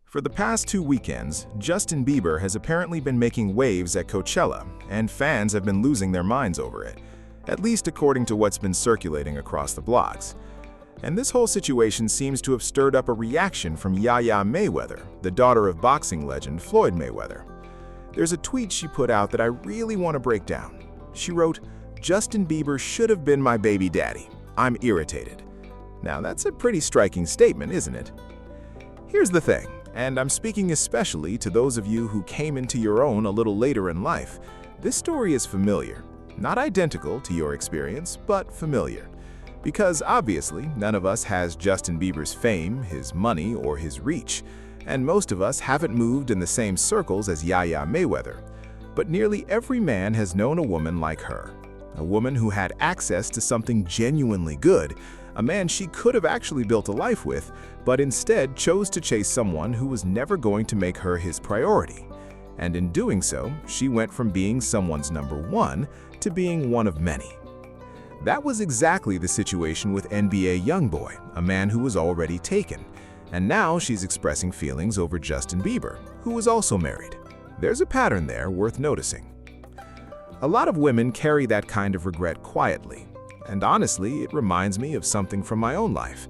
For the past 2 weekends, Justin Bieber has apparently been making waves at Coachella, and fans have been losing their minds over it, at least according to what's been circulating across the blogs. And this whole situation seems to have stirred up a reaction from Yaya Mayweather, the daughter of boxing legend Floyd Mayweather. There's a tweet she put out that I really want to break down. She wrote, "Justin Bieber should have been my baby daddy. I'm irritated." Now that's a pretty striking statement, isn't it? Here's the thing, and I'm speaking especially to those of you who came into your own a little later in life. This story is familiar. Not identical to your experience, but familiar. Because obviously, none of us has Justin Bieber's fame, his money, or his reach. And most of us haven't moved in the same circles as Yaya Mayweather. But nearly every man has known a woman like her. A woman who had access to something genuinely good, a man she could have actually built a life with, but instead chose to chase someone who was never going to make her his priority. And in doing so, she went from being someone's number one to being one of many. That was exactly the situation with NBA YoungBoy, a man who was already taken. And now she's expressing feelings over Justin Bieber, who was also married. There's a pattern there worth noticing. A lot of women carry that kind of regret quietly. And honestly, it reminds me of something from my own life.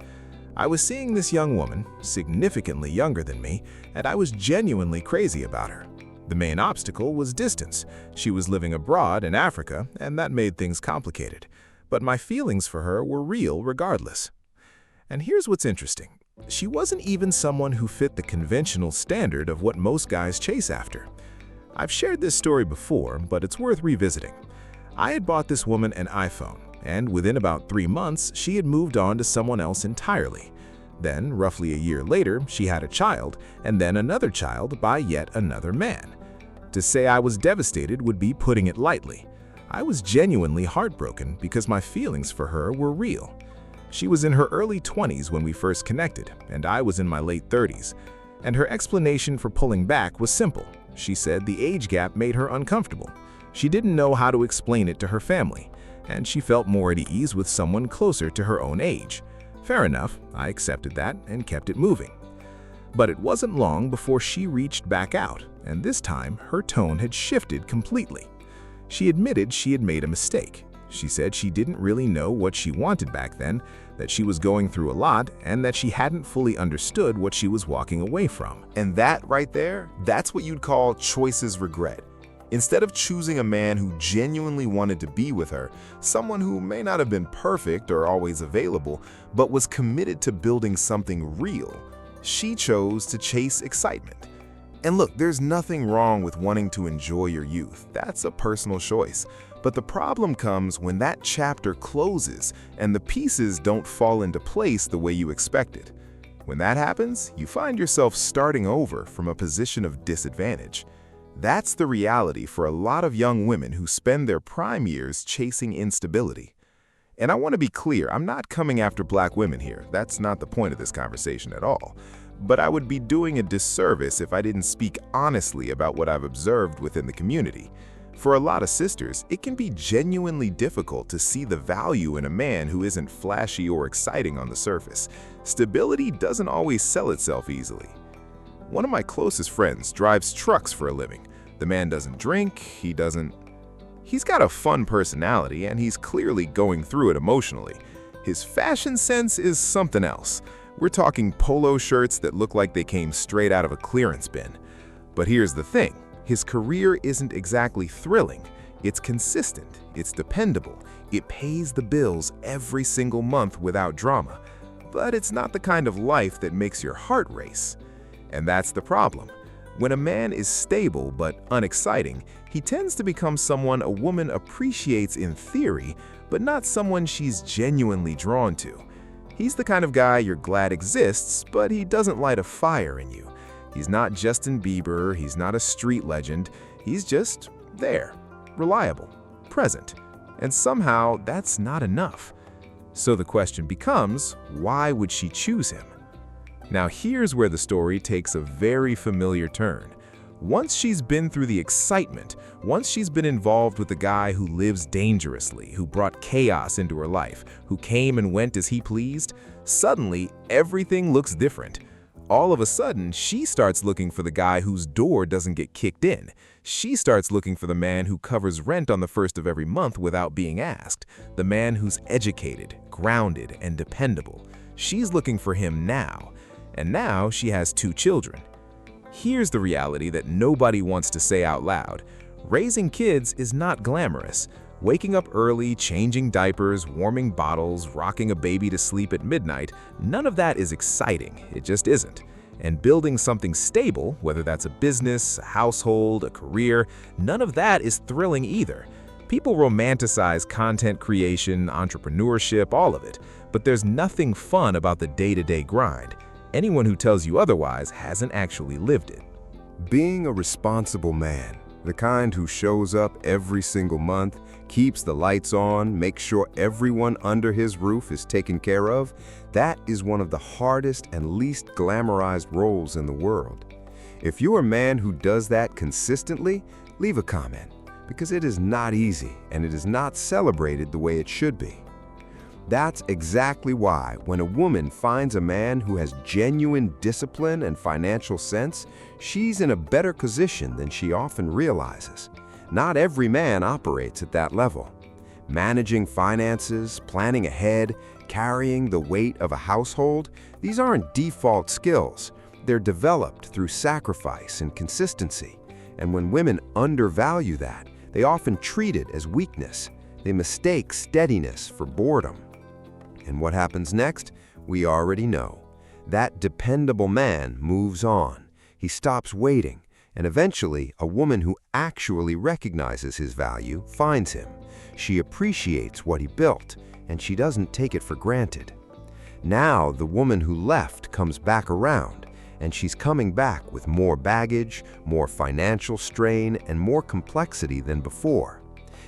I was seeing this young woman, significantly younger than me, and I was genuinely crazy about her. The main obstacle was distance. She was living abroad in Africa, and that made things complicated. But my feelings for her were real regardless. And here's what's interesting. She wasn't even someone who fit the conventional standard of what most guys chase after. I've shared this story before, but it's worth revisiting. I had bought this woman an iPhone, and within about 3 months, she had moved on to someone else entirely. Then, roughly a year later, she had a child, and then another child by yet another man. To say I was devastated would be putting it lightly. I was genuinely heartbroken because my feelings for her were real. She was in her early 20s when we first connected, and I was in my late 30s. And her explanation for pulling back was simple. She said the age gap made her uncomfortable. She didn't know how to explain it to her family, and she felt more at ease with someone closer to her own age. Fair enough, I accepted that and kept it moving. But it wasn't long before she reached back out, and this time her tone had shifted completely. She admitted she had made a mistake. She said she didn't really know what she wanted back then, that she was going through a lot, and that she hadn't fully understood what she was walking away from. And that right there, that's what you'd call choices regret. Instead of choosing a man who genuinely wanted to be with her, someone who may not have been perfect or always available, but was committed to building something real, she chose to chase excitement. And look, there's nothing wrong with wanting to enjoy your youth. That's a personal choice. But the problem comes when that chapter closes and the pieces don't fall into place the way you expected. When that happens, you find yourself starting over from a position of disadvantage. That's the reality for a lot of young women who spend their prime years chasing instability. And I want to be clear, I'm not coming after black women here. That's not the point of this conversation at all. But I would be doing a disservice if I didn't speak honestly about what I've observed within the community. For a lot of sisters, it can be genuinely difficult to see the value in a man who isn't flashy or exciting on the surface. Stability doesn't always sell itself easily. One of my closest friends drives trucks for a living. The man doesn't drink, He's got a fun personality, and he's clearly going through it emotionally. His fashion sense is something else. We're talking polo shirts that look like they came straight out of a clearance bin. But here's the thing. His career isn't exactly thrilling. It's consistent, it's dependable, it pays the bills every single month without drama. But it's not the kind of life that makes your heart race. And that's the problem. When a man is stable but unexciting, he tends to become someone a woman appreciates in theory, but not someone she's genuinely drawn to. He's the kind of guy you're glad exists, but he doesn't light a fire in you. He's not Justin Bieber, he's not a street legend, he's just there, reliable, present. And somehow that's not enough. So the question becomes, why would she choose him? Now here's where the story takes a very familiar turn. Once she's been through the excitement, once she's been involved with a guy who lives dangerously, who brought chaos into her life, who came and went as he pleased, suddenly everything looks different. all of a sudden, she starts looking for the guy whose door doesn't get kicked in. She starts looking for the man who covers rent on the first of every month without being asked, the man who's educated, grounded, and dependable. She's looking for him now, and now she has 2 children. Here's the reality that nobody wants to say out loud. Raising kids is not glamorous. Waking up early, changing diapers, warming bottles, rocking a baby to sleep at midnight, none of that is exciting. It just isn't. And building something stable, whether that's a business, a household, a career, none of that is thrilling either. People romanticize content creation, entrepreneurship, all of it, but there's nothing fun about the day-to-day grind. Anyone who tells you otherwise hasn't actually lived it. Being a responsible man, the kind who shows up every single month, keeps the lights on, makes sure everyone under his roof is taken care of, that is one of the hardest and least glamorized roles in the world. If you're a man who does that consistently, leave a comment, because it is not easy and it is not celebrated the way it should be. That's exactly why when a woman finds a man who has genuine discipline and financial sense, she's in a better position than she often realizes. Not every man operates at that level. Managing finances, planning ahead, carrying the weight of a household, these aren't default skills. They're developed through sacrifice and consistency. And when women undervalue that, they often treat it as weakness. They mistake steadiness for boredom. And what happens next? We already know. That dependable man moves on. He stops waiting, and eventually a woman who actually recognizes his value finds him. She appreciates what he built, and she doesn't take it for granted. Now the woman who left comes back around, and she's coming back with more baggage, more financial strain, and more complexity than before.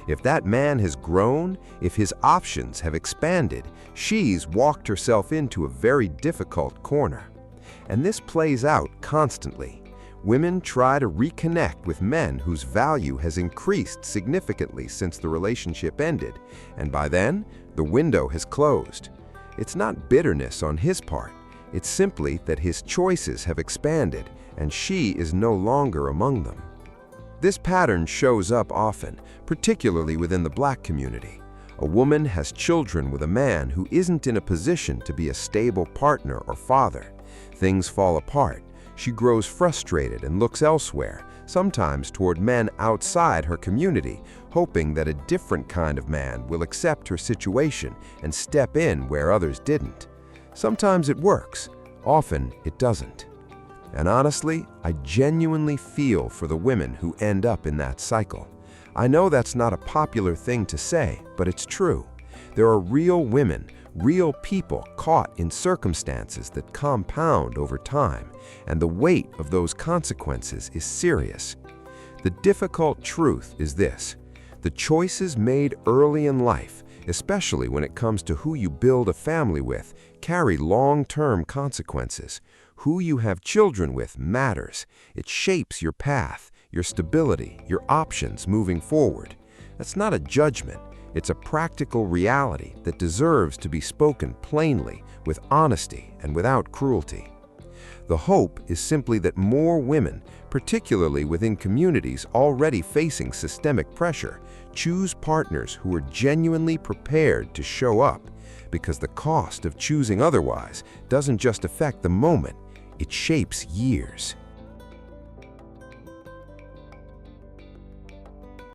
If that man has grown, if his options have expanded, she's walked herself into a very difficult corner. And this plays out constantly. Women try to reconnect with men whose value has increased significantly since the relationship ended, and by then, the window has closed. It's not bitterness on his part. It's simply that his choices have expanded, and she is no longer among them. This pattern shows up often, particularly within the Black community. A woman has children with a man who isn't in a position to be a stable partner or father. Things fall apart. She grows frustrated and looks elsewhere, sometimes toward men outside her community, hoping that a different kind of man will accept her situation and step in where others didn't. Sometimes it works, often it doesn't. And honestly, I genuinely feel for the women who end up in that cycle. I know that's not a popular thing to say, but it's true. There are real women, real people caught in circumstances that compound over time, and the weight of those consequences is serious. The difficult truth is this: the choices made early in life, especially when it comes to who you build a family with, carry long-term consequences. Who you have children with matters. It shapes your path, your stability, your options moving forward. That's not a judgment. It's a practical reality that deserves to be spoken plainly, with honesty, and without cruelty. The hope is simply that more women, particularly within communities already facing systemic pressure, choose partners who are genuinely prepared to show up, because the cost of choosing otherwise doesn't just affect the moment, it shapes years.